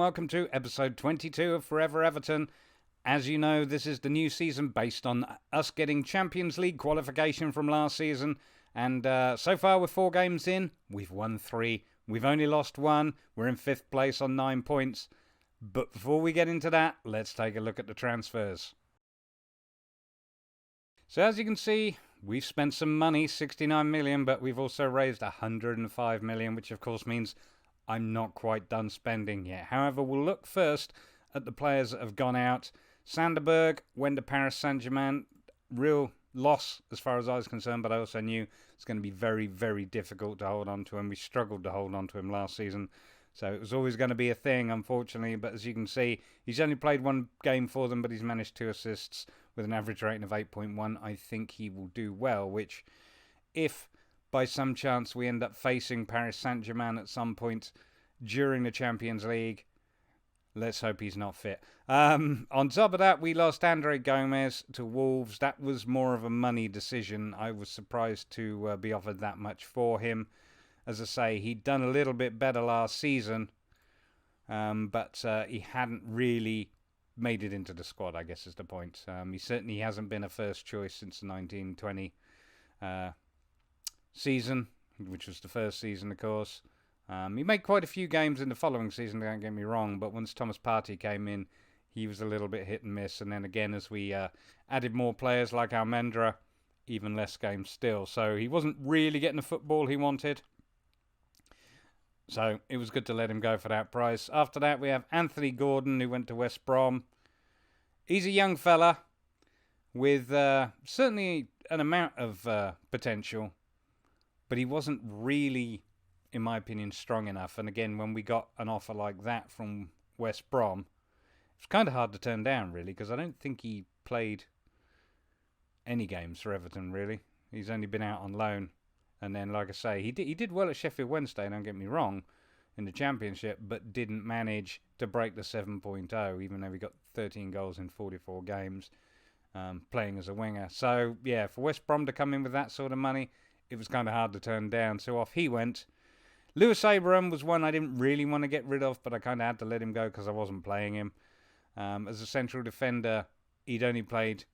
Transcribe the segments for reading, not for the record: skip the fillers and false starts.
welcome to episode 22 of Forever Everton. As you know, this is the new season based on us getting Champions League qualification from last season. And so far, we're 4 games in. We've won 3. We've only lost 1. We're in 5th place on 9 points. But before we get into that, let's take a look at the transfers. So as you can see, we've spent some money, 69 million, but we've also raised 105 million, which of course means I'm not quite done spending yet. However, we'll look first at the players that have gone out. Sanderberg went to Paris Saint-Germain. Real loss as far as I was concerned, but I also knew it's going to be very, very difficult to hold on to him. We struggled to hold on to him last season, so it was always going to be a thing, unfortunately. But as you can see, he's only played 1 game for them, but he's managed 2 assists with an average rating of 8.1. I think he will do well, which, if by some chance we end up facing Paris Saint-Germain at some point during the Champions League, let's hope he's not fit. On top of that, we lost Andre Gomez to Wolves. That was more of a money decision. I was surprised to be offered that much for him. As I say, he'd done a little bit better last season, but he hadn't really made it into the squad, I guess is the point. He certainly hasn't been a first choice since the 1920 season, which was the first season, of course. He made quite a few games in the following season, don't get me wrong, but once Thomas Partey came in, he was a little bit hit and miss. And then again, as we added more players like Almendra, even less games still. So he wasn't really getting the football he wanted. So it was good to let him go for that price. After that, we have Anthony Gordon, who went to West Brom. He's a young fella with certainly an amount of potential, but he wasn't really, in my opinion, strong enough. And again, when we got an offer like that from West Brom, it's kind of hard to turn down, really, because I don't think he played any games for Everton, really. He's only been out on loan. And then, like I say, he did well at Sheffield Wednesday, don't get me wrong, in the Championship, but didn't manage to break the 7.0, even though he got 13 goals in 44 games, playing as a winger. So, yeah, for West Brom to come in with that sort of money, it was kind of hard to turn down. So off he went. Lewis Abraham was one I didn't really want to get rid of, but I kind of had to let him go because I wasn't playing him. As a central defender, he'd only played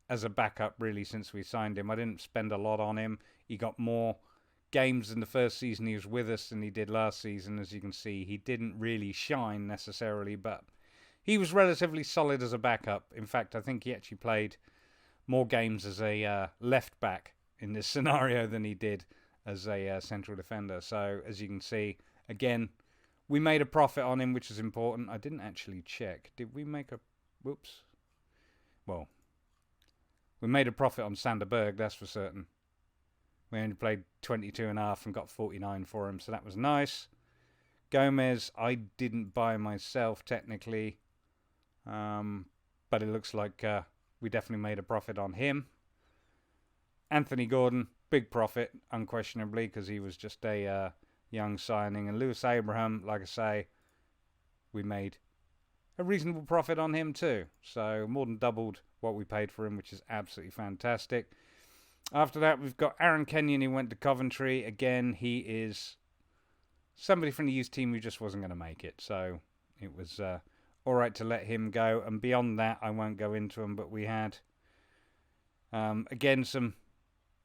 as a backup, really, since we signed him. I didn't spend a lot on him. He got more games in the first season he was with us than he did last season. As you can see, he didn't really shine necessarily, but he was relatively solid as a backup. In fact, I think he actually played more games as a left back in this scenario than he did as a central defender. So, as you can see, again, we made a profit on him, which is important. I didn't actually check. Did we make a... Whoops. Well, we made a profit on Sanderberg, that's for certain. We only played 22.5 and got 49 for him, so that was nice. Gomez, I didn't buy myself, technically. But it looks like we definitely made a profit on him. Anthony Gordon, big profit, unquestionably, because he was just a young signing. And Lewis Abraham, like I say, we made a reasonable profit on him too. So more than doubled what we paid for him, which is absolutely fantastic. After that, we've got Aaron Kenyon, who went to Coventry. Again, he is somebody from the youth team who just wasn't going to make it. So it was all right to let him go. And beyond that, I won't go into them, but we had, again, some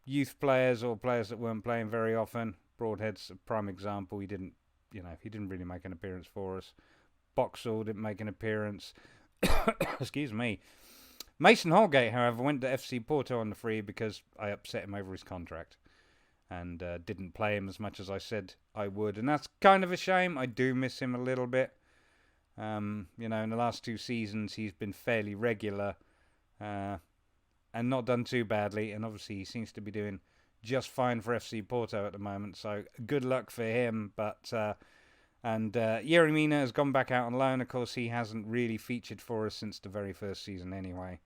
youth players or players that weren't playing very often. Broadhead's a prime example. He didn't really make an appearance for us. Boxall didn't make an appearance. Excuse me. Mason Holgate, however, went to FC Porto on the free because I upset him over his contract and didn't play him as much as I said I would. And that's kind of a shame. I do miss him a little bit. In the last 2 seasons, he's been fairly regular and not done too badly. And obviously, he seems to be doing just fine for FC Porto at the moment. So good luck for him. But Yerry Mina has gone back out on loan. Of course, he hasn't really featured for us since the very first season anyway.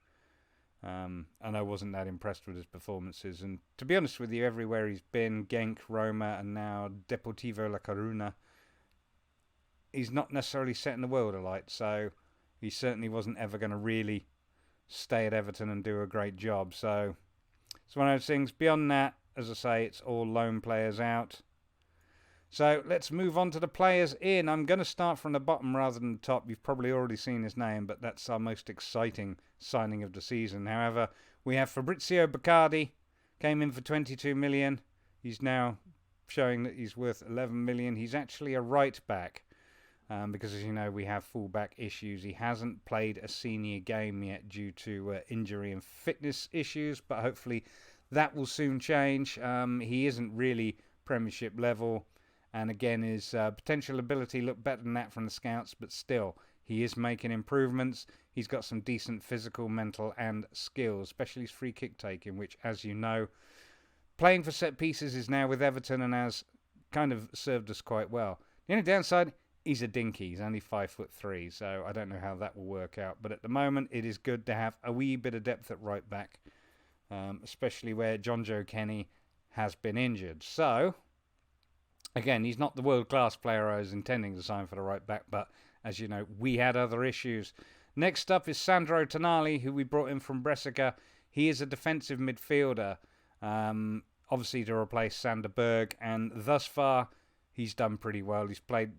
And I wasn't that impressed with his performances. And to be honest with you, everywhere he's been, Genk, Roma, and now Deportivo La Coruna, he's not necessarily setting the world alight. So he certainly wasn't ever going to really stay at Everton and do a great job. So it's one of those things. Beyond that, as I say, it's all loan players out. So let's move on to the players in. I'm going to start from the bottom rather than the top. You've probably already seen his name, but that's our most exciting signing of the season. However, we have Fabrizio Baccardi, came in for 22 million. He's now showing that he's worth 11 million. He's actually a right back. Because, as you know, we have fullback issues. He hasn't played a senior game yet due to injury and fitness issues, but hopefully that will soon change. He isn't really Premiership level, and again, his potential ability looked better than that from the scouts, but still, he is making improvements. He's got some decent physical, mental, and skills, especially his free kick taking, which, as you know, playing for set pieces is now with Everton and has kind of served us quite well. The only downside, he's a dinky. He's only 5'3", so I don't know how that will work out. But at the moment, it is good to have a wee bit of depth at right back, especially where John Joe Kenny has been injured. So, again, he's not the world-class player I was intending to sign for the right back, but as you know, we had other issues. Next up is Sandro Tonali, who we brought in from Brescia. He is a defensive midfielder, obviously to replace Sander Berg, and thus far, he's done pretty well.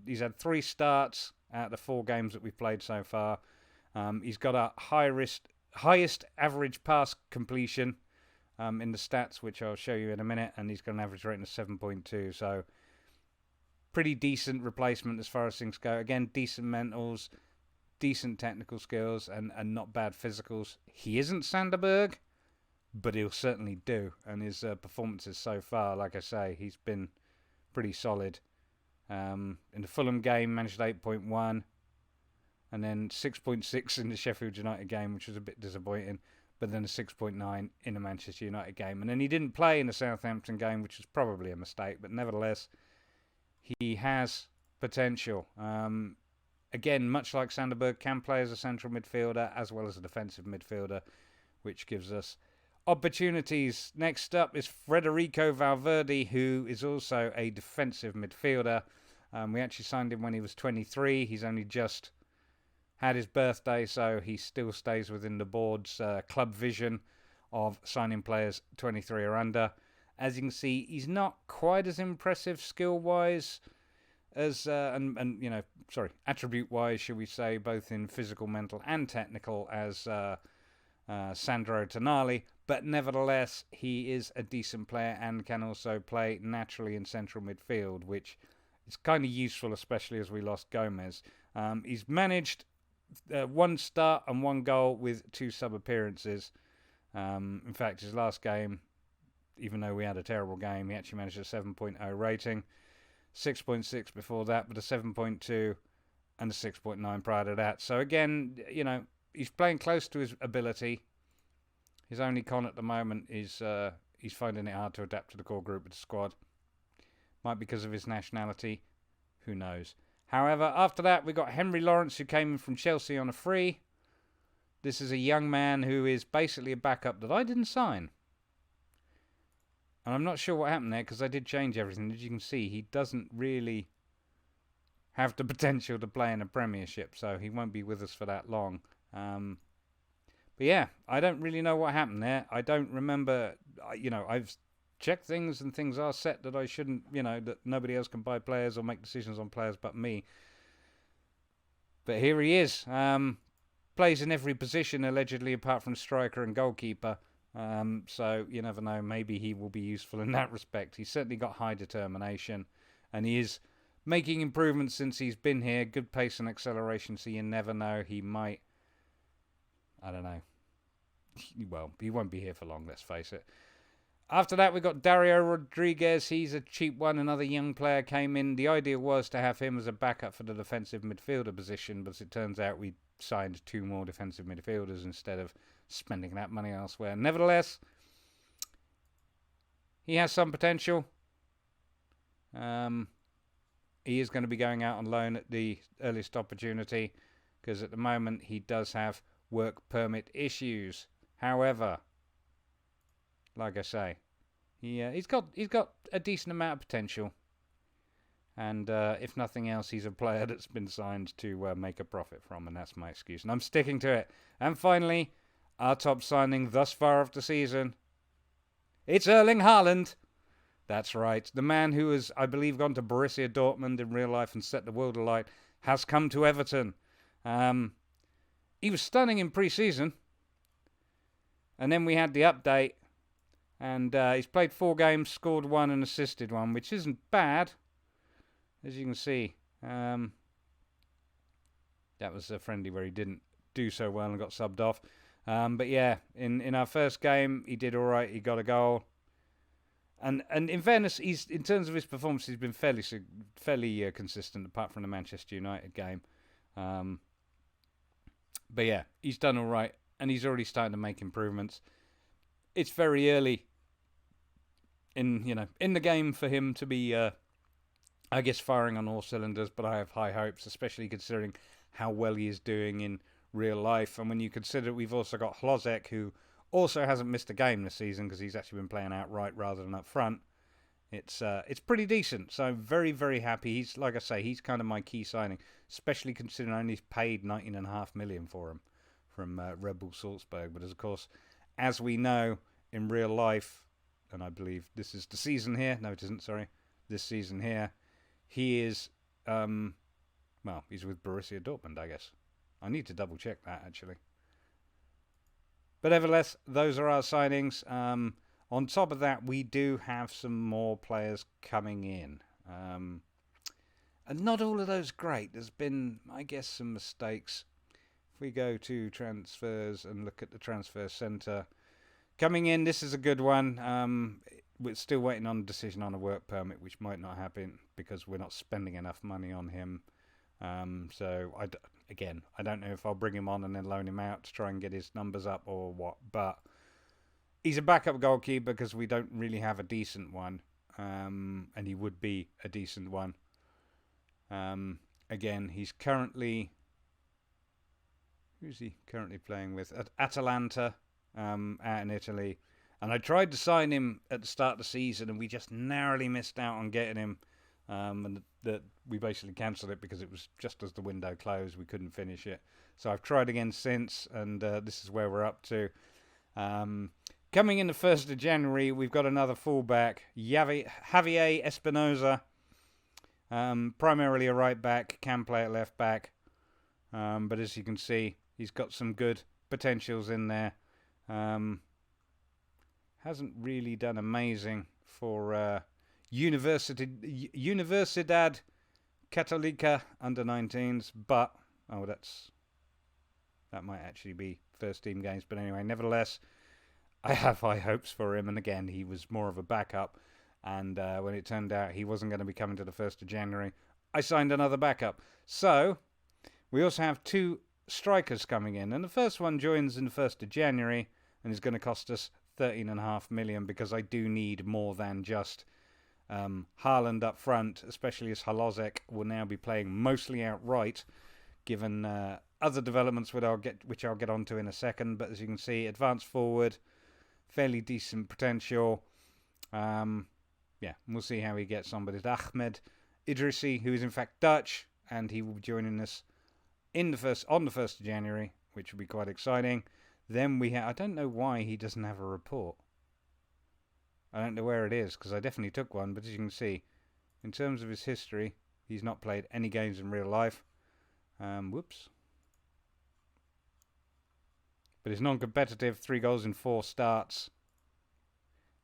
He's had 3 starts out of the 4 games that we've played so far. He's got a highest average pass completion in the stats, which I'll show you in a minute, and he's got an average rating of 7.2. So pretty decent replacement as far as things go. Again, decent mentals, decent technical skills, and not bad physicals. He isn't Sander Berg, but he'll certainly do. And his performances so far, like I say, he's been pretty solid. In the Fulham game, managed 8.1, and then 6.6 in the Sheffield United game, which was a bit disappointing, but then a 6.9 in the Manchester United game. And then he didn't play in the Southampton game, which was probably a mistake, but nevertheless, he has potential. Again, much like Sander Berg, can play as a central midfielder as well as a defensive midfielder, which gives us opportunities. Next up is Federico Valverde, who is also a defensive midfielder. We actually signed him when he was 23. He's only just had his birthday, so he still stays within the board's club vision of signing players 23 or under. As you can see, he's not quite as impressive skill-wise as, attribute-wise, should we say, both in physical, mental, and technical as Sandro Tonali. But nevertheless, he is a decent player and can also play naturally in central midfield, which is kind of useful, especially as we lost Gomez. He's managed 1 start and 1 goal with 2 sub-appearances. In fact, his last game, even though we had a terrible game, he actually managed a 7.0 rating. 6.6 before that, but a 7.2 and a 6.9 prior to that. So again, he's playing close to his ability. His only con at the moment is he's finding it hard to adapt to the core group of the squad. Might be because of his nationality. Who knows? However, after that, we got Henry Lawrence, who came in from Chelsea on a free. This is a young man who is basically a backup that I didn't sign. And I'm not sure what happened there because I did change everything. As you can see, he doesn't really have the potential to play in a Premiership, so he won't be with us for that long. But yeah, I don't really know what happened there. I don't remember, I've checked things and things are set that I shouldn't, that nobody else can buy players or make decisions on players but me. But here he is. Plays in every position, allegedly, apart from striker and goalkeeper. So you never know, maybe he will be useful in that respect. He's certainly got high determination, and he is making improvements since he's been here. Good pace and acceleration, so you never know, he might, I don't know, well, he won't be here for long, let's face it. After that, we got Dario Rodriguez. He's a cheap one. Another young player came in. The idea was to have him as a backup for the defensive midfielder position, but as it turns out, we signed 2 more defensive midfielders instead of spending that money elsewhere. Nevertheless, he has some potential. He is going to be going out on loan at the earliest opportunity because at the moment he does have work permit issues. However, like I say, he's got a decent amount of potential, and if nothing else, he's a player that's been signed to make a profit from, and that's my excuse, and I'm sticking to it. And finally, our top signing thus far of the season, it's Erling Haaland. That's right. The man who has, I believe, gone to Borussia Dortmund in real life and set the world alight has come to Everton. He was stunning in pre-season. And then we had the update. And he's played 4 games, scored 1 and assisted 1, which isn't bad. As you can see. That was a friendly where he didn't do so well and got subbed off. But yeah, in our first game, he did all right. He got a goal. And in fairness, he's in terms of his performance, he's been fairly consistent, apart from the Manchester United game. But yeah, he's done all right, and he's already starting to make improvements. It's very early in the game for him to be, I guess, firing on all cylinders. But I have high hopes, especially considering how well he is doing in real life. And when you consider we've also got Hlozek, who also hasn't missed a game this season because he's actually been playing outright rather than up front. It's pretty decent. So I'm very, very happy. He's, like I say, he's kind of my key signing, especially considering I only paid $19.5 million for him from Red Bull Salzburg. But of course, as we know in real life, and I believe this is the season here. No, it isn't. Sorry, this season here, he is. He's with Borussia Dortmund, I guess. I need to double check that actually. But nevertheless, those are our signings. On top of that, we do have some more players coming in. And not all of those great. There's been, I guess, some mistakes. If we go to transfers and look at the transfer centre. Coming in, this is a good one. We're still waiting on a decision on a work permit, which might not happen because we're not spending enough money on him. So, I don't know if I'll bring him on and then loan him out to try and get his numbers up or what. But he's a backup goalkeeper because we don't really have a decent one. And he would be a decent one. Again, he's currently... Who's he currently playing with? At Atalanta, out in Italy. And I tried to sign him at the start of the season and we just narrowly missed out on getting him. And that we basically cancelled it because it was just as the window closed. We couldn't finish it. So I've tried again since, and this is where we're up to. Coming in the 1st of January, we've got another fullback, Javier Espinosa. Primarily a right back, can play at left back. But as you can see, he's got some good potentials in there. Hasn't really done amazing for... Universidad Católica under 19s, but that might actually be first team games. But anyway, nevertheless, I have high hopes for him. And again, he was more of a backup. And when it turned out he wasn't going to be coming to the 1st of January, I signed another backup. So we also have 2 strikers coming in, and the first one joins in the 1st of January and is going to cost us $13.5 million because I do need more than just. Haaland up front, especially as Hlozek will now be playing mostly outright, given other developments which I'll get onto in a second. But as you can see, advanced forward, fairly decent potential. We'll see how he gets on. But it's Ahmed Idrissi, who is in fact Dutch, and he will be joining us on the 1st of January, which will be quite exciting. Then we I don't know why he doesn't have a report. I don't know where it is, because I definitely took one, but as you can see, in terms of his history, he's not played any games in real life. Whoops. But he's non-competitive, 3 goals in 4 starts,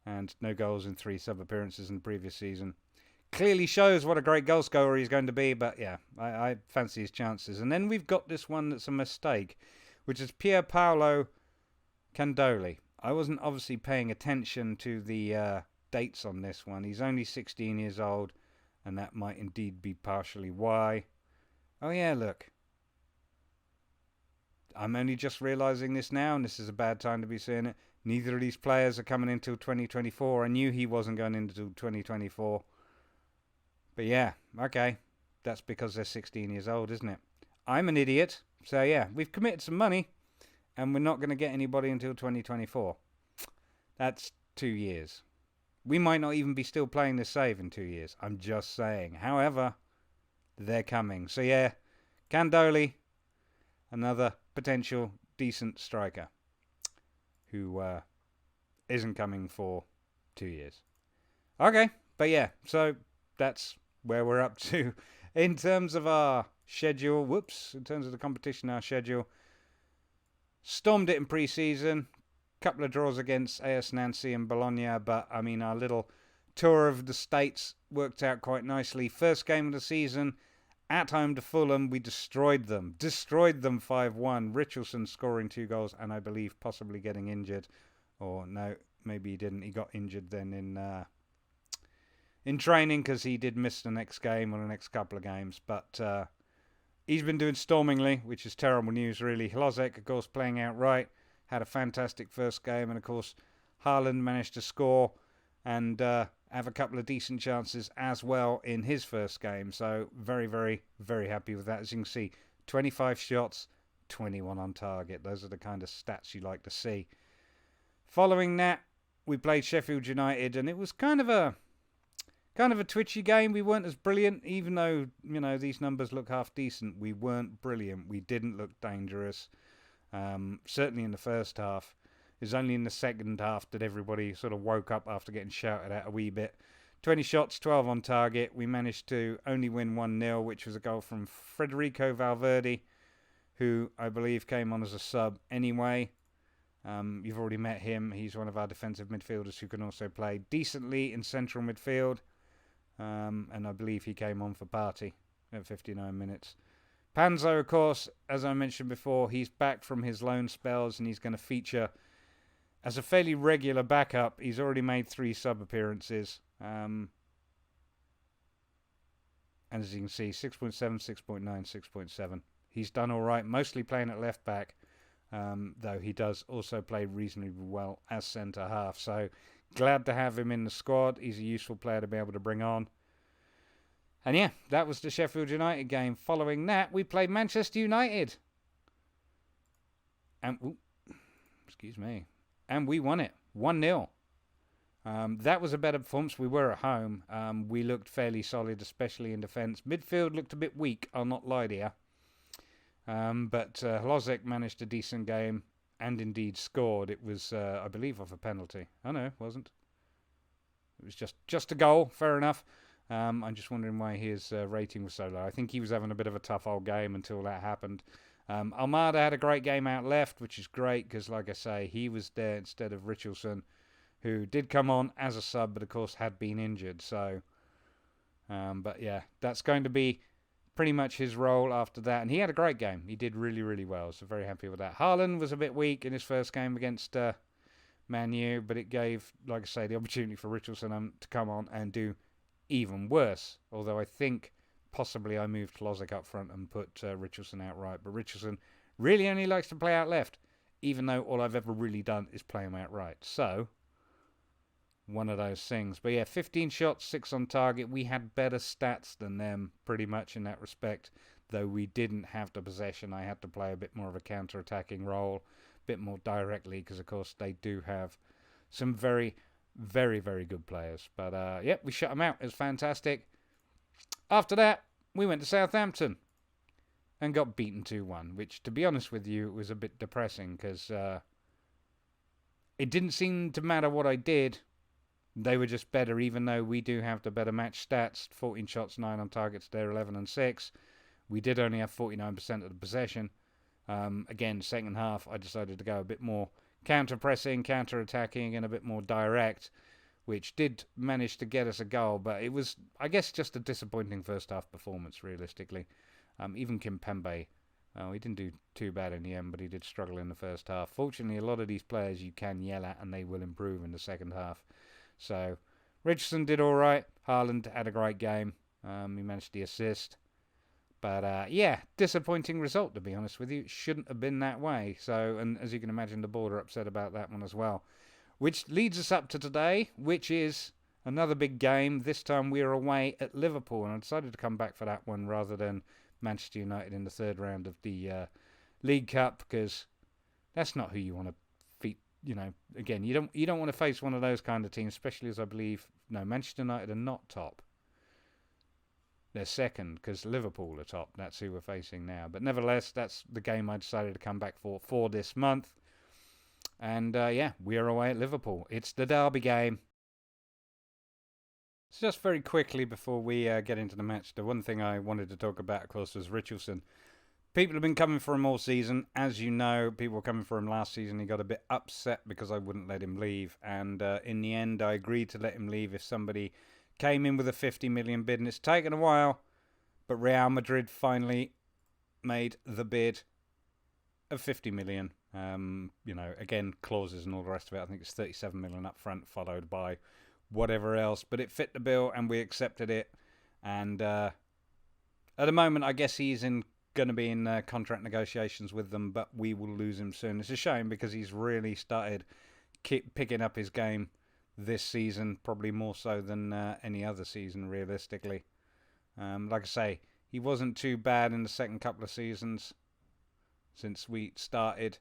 and no goals in 3 sub-appearances in the previous season. Clearly shows what a great goal scorer he's going to be, but yeah, I fancy his chances. And then we've got this one that's a mistake, which is Pier Paolo Candoli. I wasn't obviously paying attention to the dates on this one. He's only 16 years old, and that might indeed be partially why. Oh yeah, look. I'm only just realising this now, and this is a bad time to be seeing it. Neither of these players are coming until 2024. I knew he wasn't going until 2024. But yeah, okay. That's because they're 16 years old, isn't it? I'm an idiot. So yeah, we've committed some money. And we're not going to get anybody until 2024. That's 2 years. We might not even be still playing this save in 2 years. I'm just saying. However, they're coming. So yeah, Candoli, another potential decent striker who isn't coming for 2 years. Okay, but yeah, so that's where we're up to in terms of our schedule. In terms of the competition, our schedule. Stormed it in pre-season. Couple of draws against AS Nancy and Bologna, but I mean our little tour of the States worked out quite nicely. First game of the season, at home to Fulham, we destroyed them. Destroyed them 5-1. Richarlison scoring 2 goals and I believe possibly getting injured. Or no, maybe he didn't. He got injured then in training because he did miss the next game or the next couple of games. But he's been doing stormingly, which is terrible news, really. Hlozek, of course, playing out right. Had a fantastic first game. And, of course, Haaland managed to score and have a couple of decent chances as well in his first game. So, very, very, very happy with that. As you can see, 25 shots, 21 on target. Those are the kind of stats you like to see. Following that, we played Sheffield United, and it was kind of a twitchy game. We weren't as brilliant, even though, these numbers look half decent. We weren't brilliant. We didn't look dangerous. Certainly in the first half. It was only in the second half that everybody sort of woke up after getting shouted at a wee bit. 20 shots, 12 on target. We managed to only win 1-0, which was a goal from Federico Valverde, who I believe came on as a sub anyway. You've already met him. He's one of our defensive midfielders who can also play decently in central midfield. And I believe he came on for Partey at 59 minutes. Panzo, of course, as I mentioned before, he's back from his loan spells and he's going to feature as a fairly regular backup. He's already made 3 sub-appearances. And as you can see, 6.7, 6.9, 6.7. He's done all right, mostly playing at left back, though he does also play reasonably well as centre half. So glad to have him in the squad. He's a useful player to be able to bring on. And yeah, that was the Sheffield United game. Following that, we played Manchester United. And, and we won it, 1-0. That was a better performance. We were at home. We looked fairly solid, especially in defence. Midfield looked a bit weak, I'll not lie to you. But Hlozek managed a decent game and indeed scored. It was, I believe, off a penalty. Oh, no, it wasn't. It was just a goal. Fair enough. I'm just wondering why his rating was so low. I think he was having a bit of a tough old game until that happened. Almada had a great game out left, which is great because, like I say, he was there instead of Richarlison, who did come on as a sub, but of course had been injured. So, but yeah, that's going to be pretty much his role after that. And he had a great game. He did really, really well. So very happy with that. Haaland was a bit weak in his first game against Man U, but it gave, like I say, the opportunity for Richarlison to come on and do even worse. Although I think possibly I moved Hlozek up front and put Richarlison out right. But Richarlison really only likes to play out left, even though all I've ever really done is play him out right. So, one of those things. But yeah, 15 shots, 6 on target. We had better stats than them pretty much in that respect, though we didn't have the possession. I had to play a bit more of a counter-attacking role, a bit more directly, because of course they do have some very, very, very good players. But yeah, we shut them out. It was fantastic. After that, we went to Southampton and got beaten 2-1, which, to be honest with you, was a bit depressing because it didn't seem to matter what I did. They were just better, even though we do have the better match stats. 14 shots, 9 on targets, they're 11 and 6. We did only have 49% of the possession. Again, second half, I decided to go a bit more counter-pressing, counter-attacking, and a bit more direct, which did manage to get us a goal. But it was, I guess, just a disappointing first-half performance, realistically. Even Kimpembe, well, he didn't do too bad in the end, but he did struggle in the first half. Fortunately, a lot of these players you can yell at, and they will improve in the second half. So, Richardson did all right. Haaland had a great game. He managed the assist. But, yeah, disappointing result, to be honest with you. It shouldn't have been that way. So, and as you can imagine, the board are upset about that one as well. Which leads us up to today, which is another big game. This time we're away at Liverpool. And I decided to come back for that one rather than Manchester United in the third round of the League Cup, because that's not who you want to beat. You know, again, you don't want to face one of those kind of teams, especially as I believe, no, Manchester United are not top. They're second because Liverpool are top. That's who we're facing now. But nevertheless, that's the game I decided to come back for this month. And yeah, we are away at Liverpool. It's the derby game. So just very quickly before we get into the match, the one thing I wanted to talk about, of course, was Richarlison. People have been coming for him all season. As you know, people were coming for him last season. He got a bit upset because I wouldn't let him leave. And in the end, I agreed to let him leave if somebody came in with a 50 million bid. And it's taken a while, but Real Madrid finally made the bid of 50 million. Again, clauses and all the rest of it. I think it's 37 million up front, followed by whatever else. But it fit the bill, and we accepted it. And at the moment, I guess he's going to be in contract negotiations with them, but we will lose him soon. It's a shame because he's really started picking up his game this season, probably more so than any other season, realistically. Like I say, he wasn't too bad in the second couple of seasons since we started,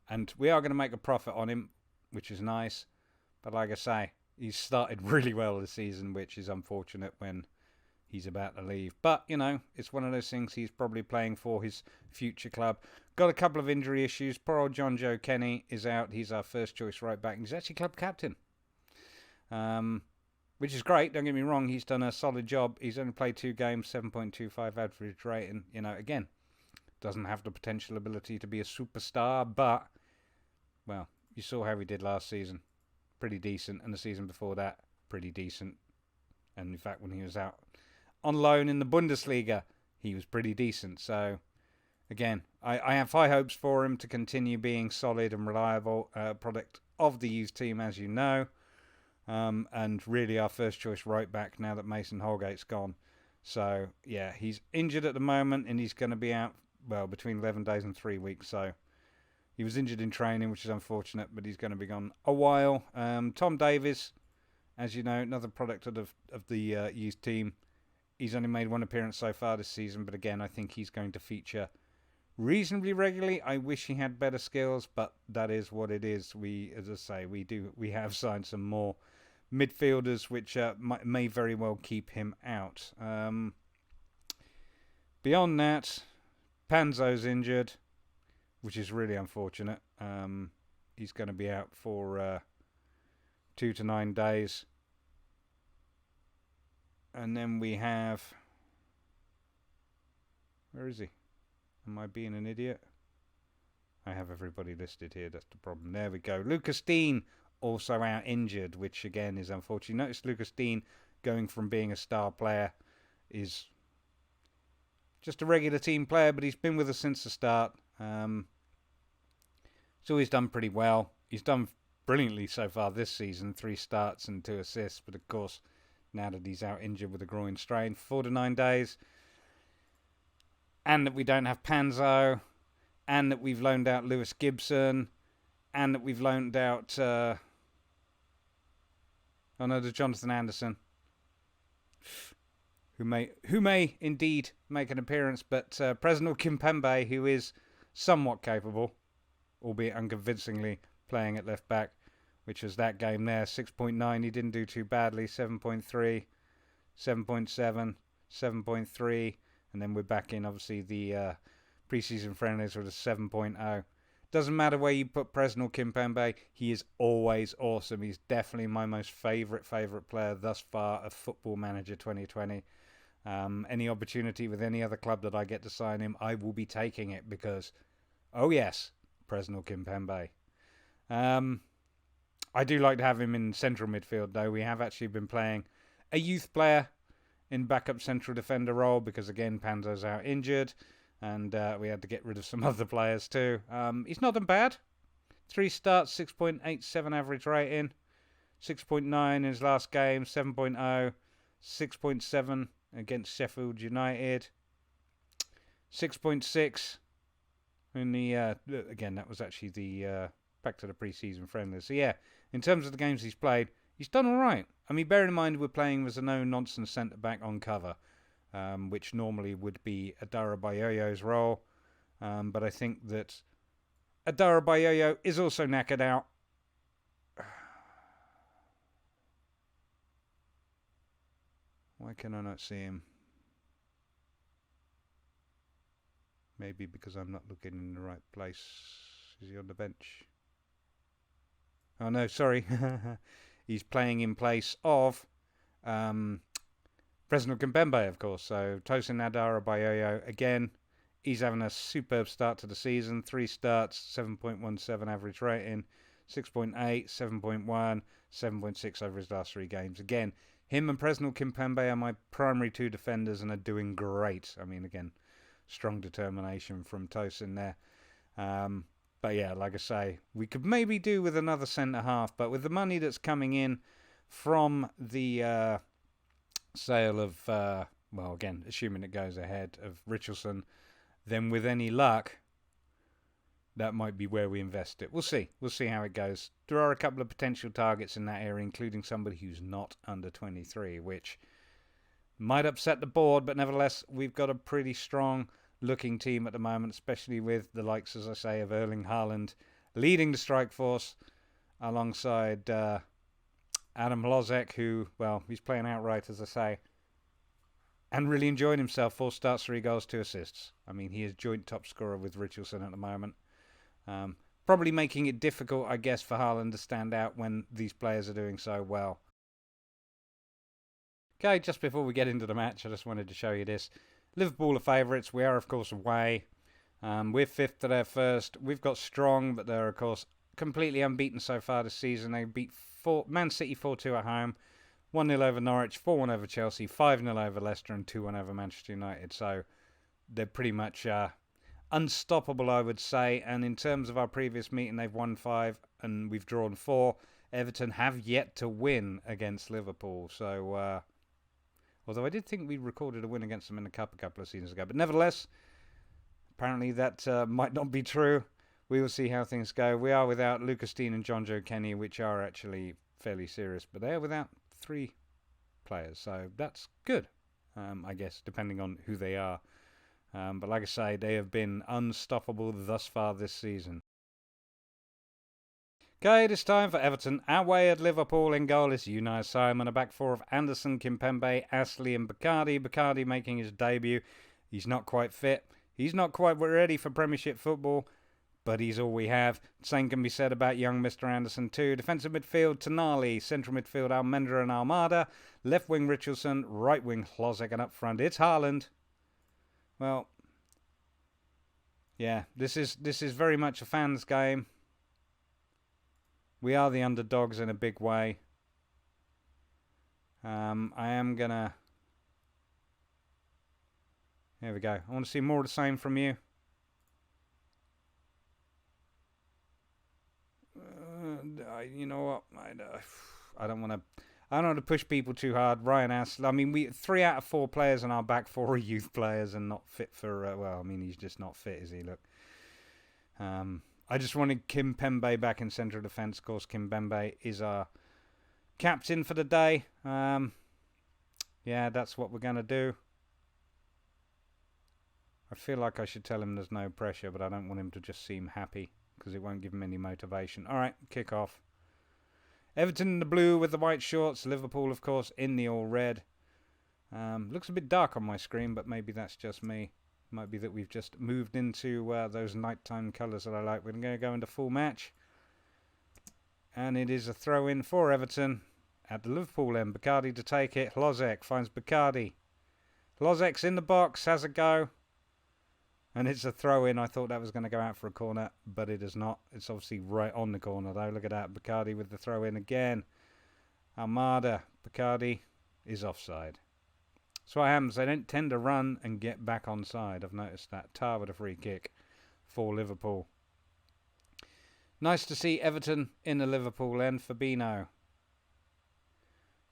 and we are going to make a profit on him, which is nice. But like I say, he's started really well this season, which is unfortunate when he's about to leave. But, it's one of those things. He's probably playing for his future club. Got a couple of injury issues. Poor old John Joe Kenny is out. He's our first choice right back. He's actually club captain, which is great. Don't get me wrong. He's done a solid job. He's only played 2 games, 7.25 average rating. Again, doesn't have the potential ability to be a superstar, but, well, you saw how he did last season. Pretty decent. And the season before that, pretty decent. And in fact, when he was out on loan in the Bundesliga, he was pretty decent. So, again, I have high hopes for him to continue being solid and reliable product of the youth team, as you know. And really our first choice right back now that Mason Holgate's gone. So, yeah, he's injured at the moment and he's going to be out, between 11 days and 3 weeks. So, he was injured in training, which is unfortunate, but he's going to be gone a while. Tom Davies, as you know, another product of the youth team. He's only made 1 appearance so far this season, but again, I think he's going to feature reasonably regularly. I wish he had better skills, but that is what it is. As I say, we have signed some more midfielders, which may very well keep him out. Beyond that, Panzo's injured, which is really unfortunate. He's going to be out for 2 to 9 days. And then we have... Where is he? Am I being an idiot? I have everybody listed here. That's the problem. There we go. Lucas Dean also out injured, which again is unfortunate. Notice Lucas Dean going from being a star player is just a regular team player, but he's been with us since the start. He's always done pretty well. He's done brilliantly so far this season. 3 starts and 2 assists. But of course, now that he's out injured with a groin strain for 4 to 9 days, and that we don't have Panzo, and that we've loaned out Lewis Gibson, and that we've loaned out there's Jonathan Anderson, who may indeed make an appearance, but Presnel Kimpembe, who is somewhat capable, albeit unconvincingly, playing at left back, which was that game there. 6.9, he didn't do too badly. 7.3, 7.7, 7.3, and then we're back in, obviously, the preseason friendlies with a 7.0. Doesn't matter where you put Presnel Kimpembe, he is always awesome. He's definitely my most favourite player thus far of Football Manager 2020. Any opportunity with any other club that I get to sign him, I will be taking it because, oh yes, Presnel Kimpembe. I do like to have him in central midfield, though. We have actually been playing a youth player in backup central defender role because, again, Panzo's out injured. And we had to get rid of some other players too. He's not done bad. 3 starts, 6.87 average rating. 6.9 in his last game. 7.0. 6.7 against Sheffield United. 6.6 in the... again, that was actually the... back to the pre-season friendly. So yeah, in terms of the games he's played, he's done all right. I mean, bear in mind we're playing as a no-nonsense centre-back on cover. Which normally would be Adara Bayoyo's role. But I think that Adara Bayoyo is also knackered out. Why can I not see him? Maybe because I'm not looking in the right place. Is he on the bench? Oh no, sorry. he's playing in place of Presnel Kimpembe, of course. So Tosin Adarabayoyo, again, he's having a superb start to the season. 3 starts, 7.17 average rating, 6.8, 7.1, 7.6 over his last 3 games. Again, him and Presnel Kimpembe are my primary 2 defenders and are doing great. I mean, again, strong determination from Tosin there. But yeah, like I say, we could maybe do with another centre-half, but with the money that's coming in from the sale of, well, again, assuming it goes ahead, of Richarlison, then with any luck, that might be where we invest it. We'll see. We'll see how it goes. There are a couple of potential targets in that area, including somebody who's not under 23, which might upset the board, but nevertheless, we've got a pretty strong looking team at the moment, especially with the likes, as I say, of Erling Haaland leading the strike force alongside Adam Hlozek, who, well, he's playing outright, as I say, and really enjoying himself. 4 starts, 3 goals, 2 assists. I mean, he is joint top scorer with Richarlison at the moment. Probably making it difficult, I guess, for Haaland to stand out when these players are doing so well. Okay, just before we get into the match, I just wanted to show you this. Liverpool are favourites. We are, of course, away. We're 5th to their 1st. We've got strong, but they're, of course, completely unbeaten so far this season. They beat Man City 4-2 at home, 1-0 over Norwich, 4-1 over Chelsea, 5-0 over Leicester, and 2-1 over Manchester United. So they're pretty much unstoppable, I would say. And in terms of our previous meeting, they've won 5 and we've drawn 4. Everton have yet to win against Liverpool. So, although I did think we recorded a win against them in the Cup a couple of seasons ago. But nevertheless, apparently that might not be true. We will see how things go. We are without Lucas Dean and John Joe Kenny, which are actually fairly serious. But they're without 3 players. So that's good, I guess, depending on who they are. But like I say, they have been unstoppable thus far this season. Okay, it is time for Everton. Away at Liverpool. In goal is Unai Simon. A back 4 of Anderson, Kimpembe, Ashley and Bacardi. Bacardi making his debut. He's not quite fit. He's not quite ready for Premiership football, but he's all we have. Same can be said about young Mr. Anderson too. Defensive midfield, Tonali. Central midfield, Almendra and Almada. Left wing, Richarlison. Right wing, Hlozek. And up front, it's Haaland. Well, yeah, this is very much a fans' game. We are the underdogs in a big way. I am going to... Here we go. I want to see more of the same from you. You know what? I don't want to push people too hard. Ryan Astley. I mean, 3 out of 4 players in our back 4 are youth players and not fit for... well, I mean, he's just not fit, is he? Look. I just wanted Kimpembe back in central defence. Of course, Kimpembe is our captain for the day. Yeah, that's what we're going to do. I feel like I should tell him there's no pressure, but I don't want him to just seem happy because it won't give him any motivation. All right, kick off. Everton in the blue with the white shorts. Liverpool, of course, in the all red. Looks a bit dark on my screen, but maybe that's just me. Might be that we've just moved into those nighttime colours that I like. We're going to go into full match. And it is a throw-in for Everton at the Liverpool end. Bacardi to take it. Hlozek finds Bacardi. Hlozek's in the box, has a go. And it's a throw-in. I thought that was going to go out for a corner, but it is not. It's obviously right on the corner, though. Look at that. Bacardi with the throw-in again. Almada. Bacardi is offside. So what happens, they don't tend to run and get back onside. I've noticed that. Tar with a free kick for Liverpool. Nice to see Everton in the Liverpool end. Fabinho.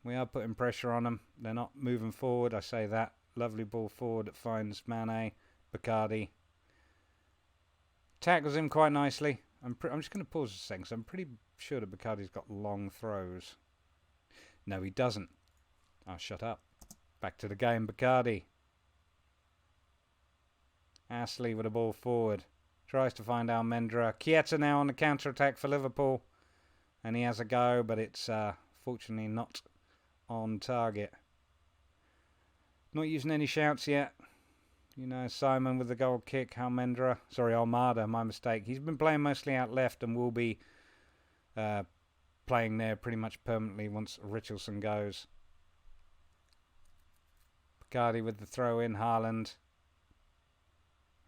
We are putting pressure on them. They're not moving forward. I say that. Lovely ball forward that finds Mane. Bacardi. Tackles him quite nicely. I'm just going to pause a second because I'm pretty sure that Bacardi's got long throws. No, he doesn't. Oh, shut up. Back to the game, Bacardi. Astley with a ball forward. Tries to find Almendra. Chiesa now on the counter-attack for Liverpool. And he has a go, but it's fortunately not on target. Not using any shouts yet. You know, Simon with the goal kick. Almendra. Sorry, Almada, my mistake. He's been playing mostly out left and will be playing there pretty much permanently once Richarlison goes. Bacardi with the throw in, Haaland.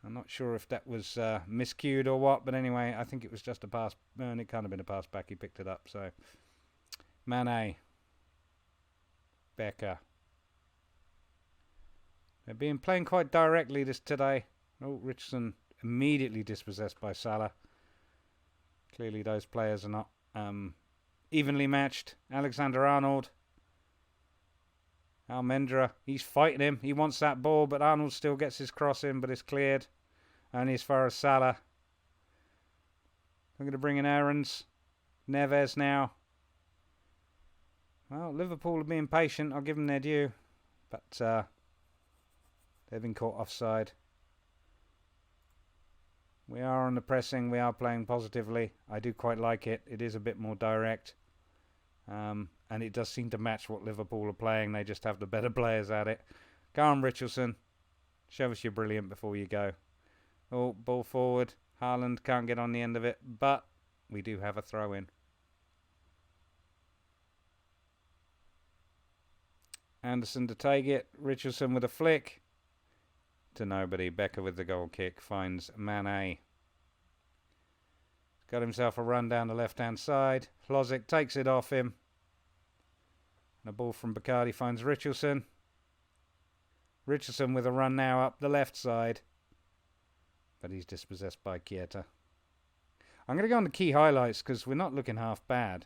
I'm not sure if that was miscued or what, but anyway, I think it was just a pass. And it can't have been a pass back. He picked it up. So, Mane. Becker. They're being playing quite directly today. Oh, Richardson immediately dispossessed by Salah. Clearly those players are not evenly matched. Alexander-Arnold. Almendra, he's fighting him. He wants that ball, but Arnold still gets his cross in, but it's cleared. Only as far as Salah. I'm going to bring in Aarons. Neves now. Well, Liverpool are being patient. I'll give them their due. But they've been caught offside. We are on the pressing. We are playing positively. I do quite like it. It is a bit more direct. And it does seem to match what Liverpool are playing. They just have the better players at it. Go on, Richarlison. Show us you're brilliant before you go. Oh, ball forward. Haaland can't get on the end of it. But we do have a throw in. Anderson to take it. Richarlison with a flick. To nobody. Becker with the goal kick. Finds Mane. Got himself a run down the left-hand side. Hlozik takes it off him. And a ball from Bacardi finds Richarlison. Richarlison with a run now up the left side. But he's dispossessed by Keita. I'm going to go on the key highlights because we're not looking half bad.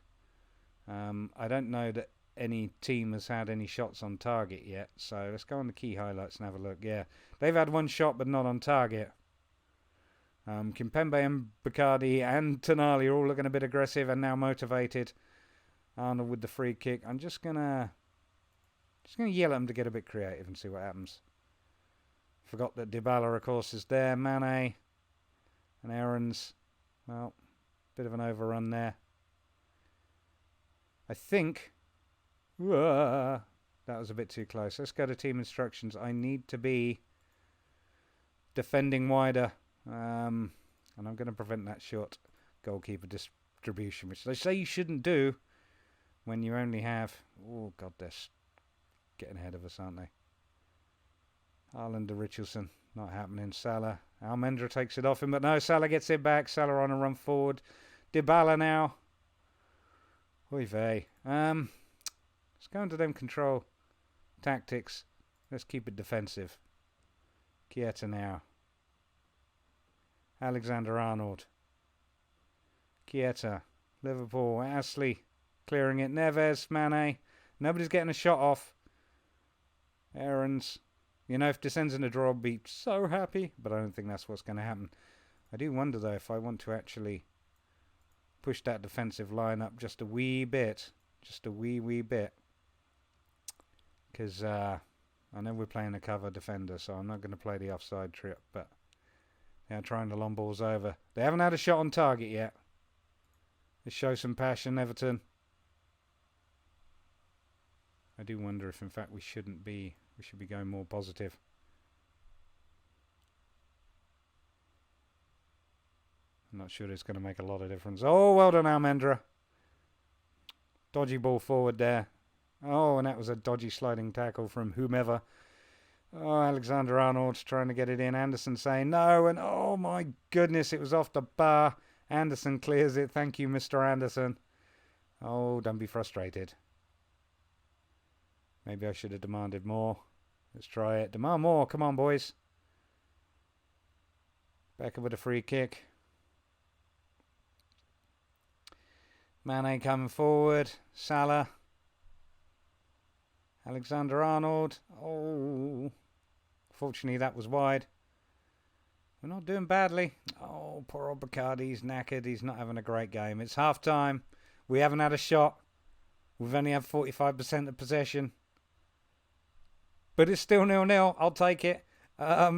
I don't know that any team has had any shots on target yet. So let's go on the key highlights and have a look. Yeah, they've had one shot but not on target. Kimpembe and Bacardi and Tonali are all looking a bit aggressive and now motivated. Arnold with the free kick. I'm just gonna yell at them to get a bit creative and see what happens. Forgot that Dybala, of course, is there. Mane and Aarons. Well, bit of an overrun there. I think that was a bit too close. Let's go to team instructions. I need to be defending wider. And I'm going to prevent that short goalkeeper distribution, which they say you shouldn't do when you only have... Oh, God, they're getting ahead of us, aren't they? Haaland to Richarlison. Not happening. Salah. Almendra takes it off him, but no, Salah gets it back. Salah on a run forward. Dybala now. Oy vey. Let's go into them control tactics. Let's keep it defensive. Keita now. Alexander-Arnold. Keita. Liverpool. Ashley clearing it. Neves. Mane. Nobody's getting a shot off. Aarons. You know, if this ends in a draw, I'll be so happy. But I don't think that's what's going to happen. I do wonder, though, if I want to actually push that defensive line up just a wee bit. Just a wee bit. Because I know we're playing a cover defender, so I'm not going to play the offside trip. But they're trying the long balls over. They haven't had a shot on target yet. Let's show some passion, Everton. I do wonder if, in fact, we should be going more positive. I'm not sure it's going to make a lot of difference. Oh, well done, Almendra. Dodgy ball forward there. Oh, and that was a dodgy sliding tackle from whomever. Oh, Alexander-Arnold trying to get it in. Anderson saying no, and oh my goodness, it was off the bar. Anderson clears it. Thank you, Mr. Anderson. Oh, don't be frustrated. Maybe I should have demanded more. Let's try it. Demand more. Come on, boys. Becker with a free kick. Mane coming forward. Salah. Alexander-Arnold. Oh. Fortunately, that was wide. We're not doing badly. Oh, poor old Bacardi. He's knackered. He's not having a great game. It's half time. We haven't had a shot. We've only had 45% of possession. But it's still 0-0. I'll take it. I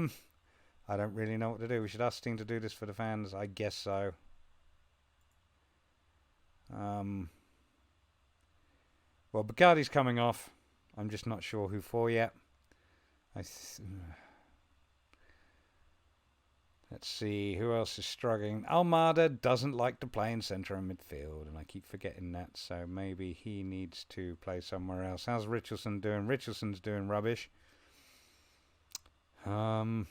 don't really know what to do. We should ask the team to do this for the fans. I guess so. Well, Bacardi's coming off. I'm just not sure who for yet. Let's see, who else is struggling? Almada doesn't like to play in centre and midfield, and I keep forgetting that, so maybe he needs to play somewhere else. How's Richarlison doing? Richarlison's doing rubbish. Haaland's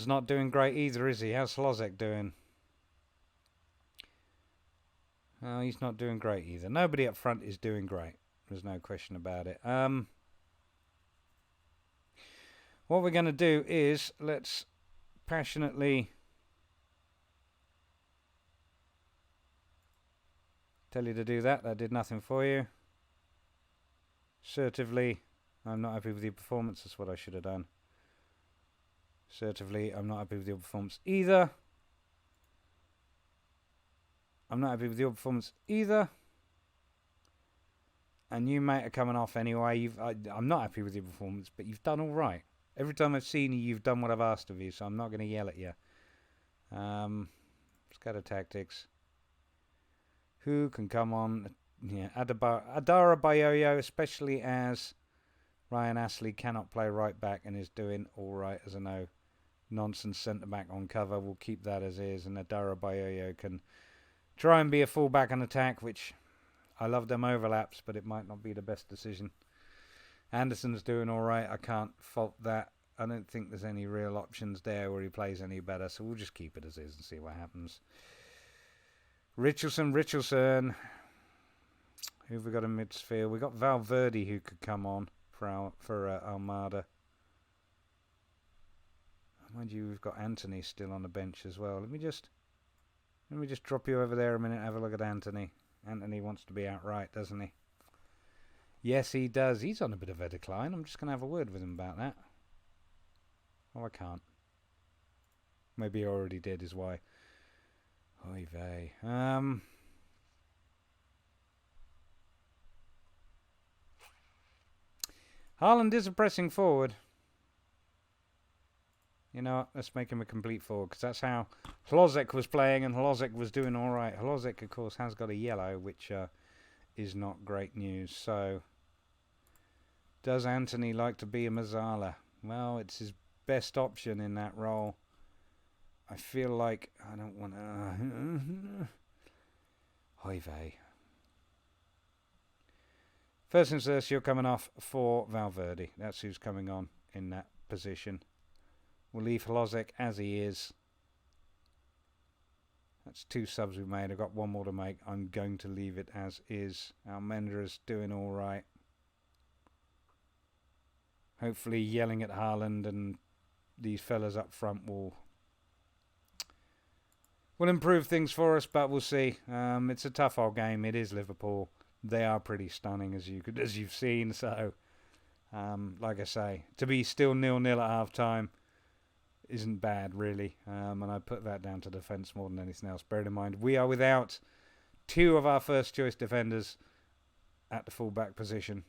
not doing great either, is he? How's Hlozek doing? Oh, he's not doing great either. Nobody up front is doing great. There's no question about it. What we're going to do is, let's passionately tell you to do that. That did nothing for you. Assertively, I'm not happy with your performance. That's what I should have done. Assertively, I'm not happy with your performance either. I'm not happy with your performance either. And you, mate, are coming off anyway. I'm not happy with your performance, but you've done all right. Every time I've seen you, you've done what I've asked of you, so I'm not going to yell at you. Scatter tactics. Who can come on? Yeah, Adara Bayoyo, especially as Ryan Astley cannot play right back and is doing all right as a no-nonsense centre-back on cover. We'll keep that as is, and Adara Bayoyo can try and be a full-back on attack, which I love them overlaps, but it might not be the best decision. Anderson's doing all right. I can't fault that. I don't think there's any real options there where he plays any better, so we'll just keep it as is and see what happens. Richarlison. Who have we got in midfield? We've got Valverde who could come on for Almada. Mind you, we've got Anthony still on the bench as well. Let me just drop you over there a minute and have a look at Anthony. Anthony wants to be outright, doesn't he? Yes, he does. He's on a bit of a decline. I'm just going to have a word with him about that. Oh, I can't. Maybe he already did, is why. Oy vey. Haaland is a pressing forward. You know what? Let's make him a complete forward, because that's how Hlozek was playing, and Hlozek was doing all right. Hlozek, of course, has got a yellow, which is not great news. So, does Anthony like to be a Mazzala? Well, it's his best option in that role. I feel like I don't want to... Oy vey. First instance, you're coming off for Valverde. That's who's coming on in that position. We'll leave Hlozek as he is. That's 2 subs we've made. I've got 1 more to make. I'm going to leave it as is. Almendra's doing all right. Hopefully yelling at Haaland and these fellas up front will improve things for us, but we'll see. It's a tough old game. It is Liverpool. They are pretty stunning, as you've seen. So, like I say, to be still 0-0 at half time isn't bad, really. And I put that down to defence more than anything else. Bear in mind, we are without 2 of our first choice defenders at the full-back position.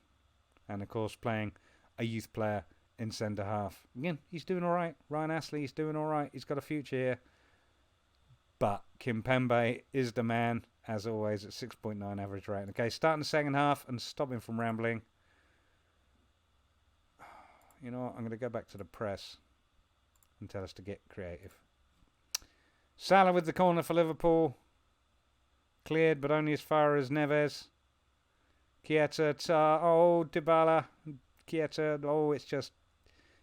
And, of course, playing a youth player in centre half. Again, he's doing all right. Ryan Astley, he's doing all right. He's got a future here. But Kimpembe is the man, as always, at 6.9 average rating. Okay, starting the second half and stopping from rambling. You know what? I'm going to go back to the press and tell us to get creative. Salah with the corner for Liverpool. Cleared, but only as far as Neves. Chiesa, Dybala. Chiesa, it's just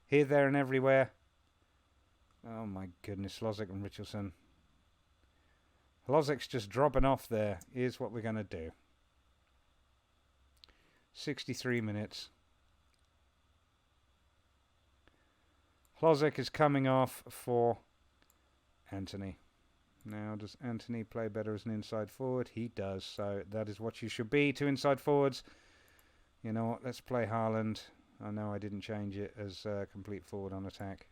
here, there and everywhere. Oh my goodness, Hlozek and Richarlison. Hlozek's just dropping off there. Here's what we're going to do. 63 minutes. Hlozek is coming off for Anthony. Now, does Anthony play better as an inside forward? He does, so that is what you should be, 2 inside forwards. You know what, let's play Haaland. I know I didn't change it as complete forward on attack.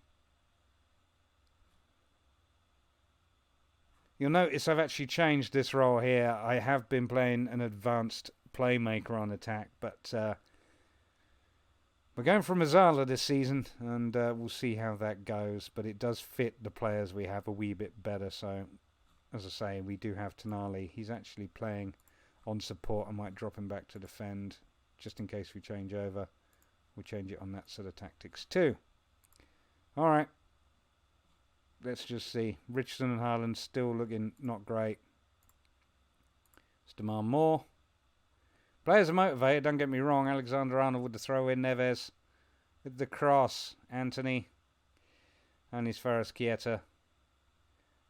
You'll notice I've actually changed this role here. I have been playing an advanced playmaker on attack, but we're going for Mazzala this season, and we'll see how that goes. But it does fit the players we have a wee bit better. So, as I say, we do have Tonali. He's actually playing on support. I might drop him back to defend, just in case we change over. We'll change it on that set of tactics too. All right. Let's just see. Richardson and Haaland still looking not great. Let's demand more. Players are motivated, don't get me wrong. Alexander-Arnold with the throw in. Neves with the cross. Anthony. And his Ferris-Kieta.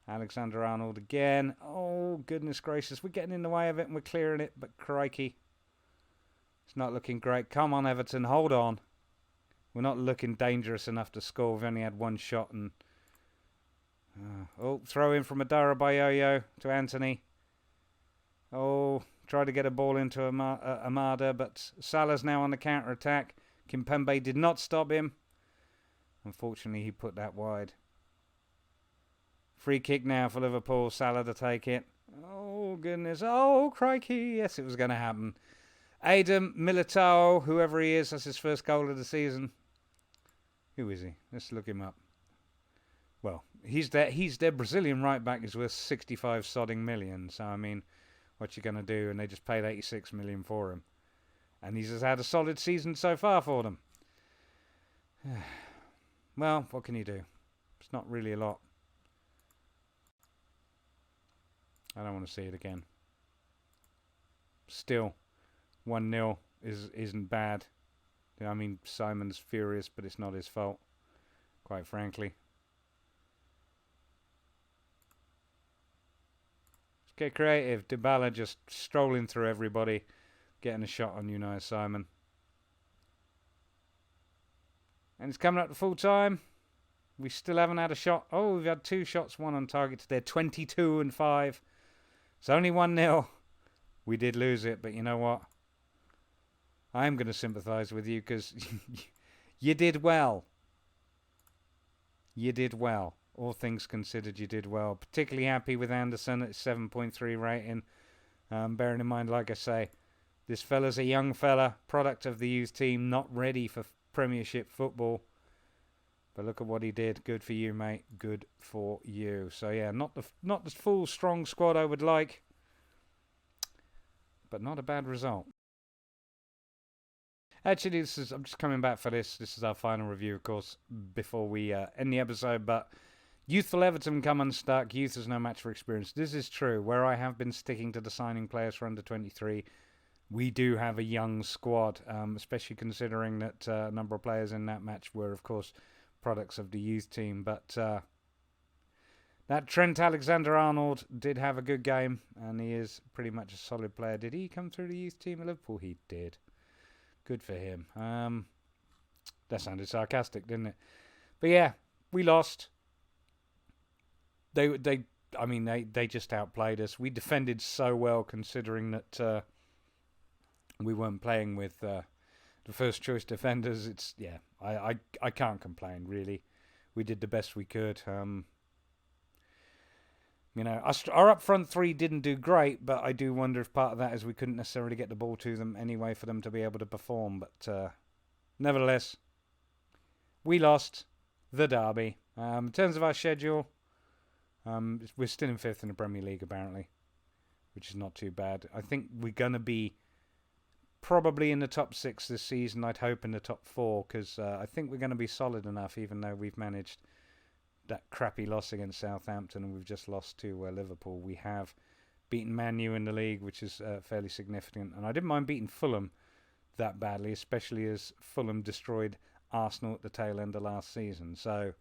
Alexander-Arnold again. Oh, goodness gracious. We're getting in the way of it and we're clearing it. But crikey. It's not looking great. Come on, Everton. Hold on. We're not looking dangerous enough to score. We've only had one shot. And throw in from Adara Bayoyo to Anthony. Oh, tried to get a ball into Amada, but Salah's now on the counter-attack. Kimpembe did not stop him. Unfortunately, he put that wide. Free kick now for Liverpool. Salah to take it. Oh, goodness. Oh, crikey. Yes, it was going to happen. Adam Militao, whoever he is, that's his first goal of the season. Who is he? Let's look him up. Well, he's their Brazilian right back is worth 65 sodding million. So, I mean, what you going to do? And they just paid 86 million for him. And he's just had a solid season so far for them. Well, what can you do? It's not really a lot. I don't want to see it again. Still, 1-0 isn't bad. I mean, Simon's furious, but it's not his fault, quite frankly. Let's get creative. Dybala just strolling through everybody, getting a shot on Unai Simon. And it's coming up to full time. We still haven't had a shot. Oh, we've had 2 shots, 1 on target. They're 22-5. It's only 1-0. We did lose it, but you know what? I am going to sympathise with you because you did well. You did well. All things considered, you did well. Particularly happy with Anderson at 7.3 rating. Bearing in mind, like I say, this fella's a young fella, product of the youth team, not ready for Premiership football. But look at what he did. Good for you, mate. Good for you. So yeah, not the full strong squad I would like, but not a bad result. Actually, I'm just coming back for this. This is our final review, of course, before we end the episode. But youthful Everton come unstuck. Youth is no match for experience. This is true. Where I have been sticking to the signing players for under 23, we do have a young squad, especially considering that a number of players in that match were, of course, products of the youth team. But that Trent Alexander-Arnold did have a good game, and he is pretty much a solid player. Did he come through the youth team at Liverpool? He did. Good for him. That sounded sarcastic, didn't it? But yeah, we lost. They just outplayed us. We defended so well, considering that we weren't playing with the first choice defenders. I can't complain really. We did the best we could. Our up front 3 didn't do great, but I do wonder if part of that is we couldn't necessarily get the ball to them anyway for them to be able to perform. But nevertheless, we lost the derby. In terms of our schedule, we're still in 5th in the Premier League apparently, which is not too bad. I think we're going to be probably in the top 6 this season. I'd hope in the top 4 because I think we're going to be solid enough, even though we've managed that crappy loss against Southampton and we've just lost to Liverpool. We have beaten Man U in the league, which is fairly significant. And I didn't mind beating Fulham that badly, especially as Fulham destroyed Arsenal at the tail end of last season. So,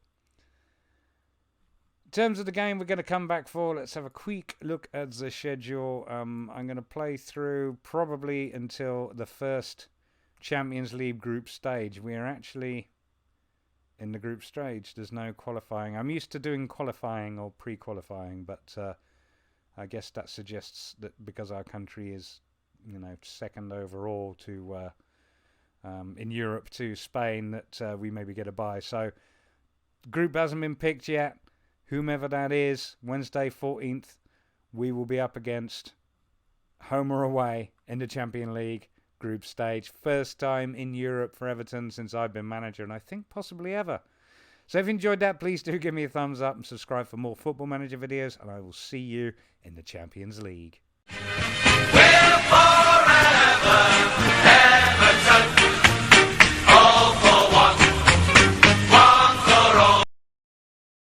in terms of the game we're going to come back for, let's have a quick look at the schedule. I'm going to play through probably until the first Champions League group stage. We are actually in the group stage. There's no qualifying. I'm used to doing qualifying or pre-qualifying, but I guess that suggests that because our country is, second overall to in Europe to Spain, that we maybe get a bye. So, the group hasn't been picked yet. Whomever that is, Wednesday 14th, we will be up against home or away in the Champions League group stage. First time in Europe for Everton since I've been manager, and I think possibly ever. So if you enjoyed that, please do give me a thumbs up and subscribe for more Football Manager videos, and I will see you in the Champions League.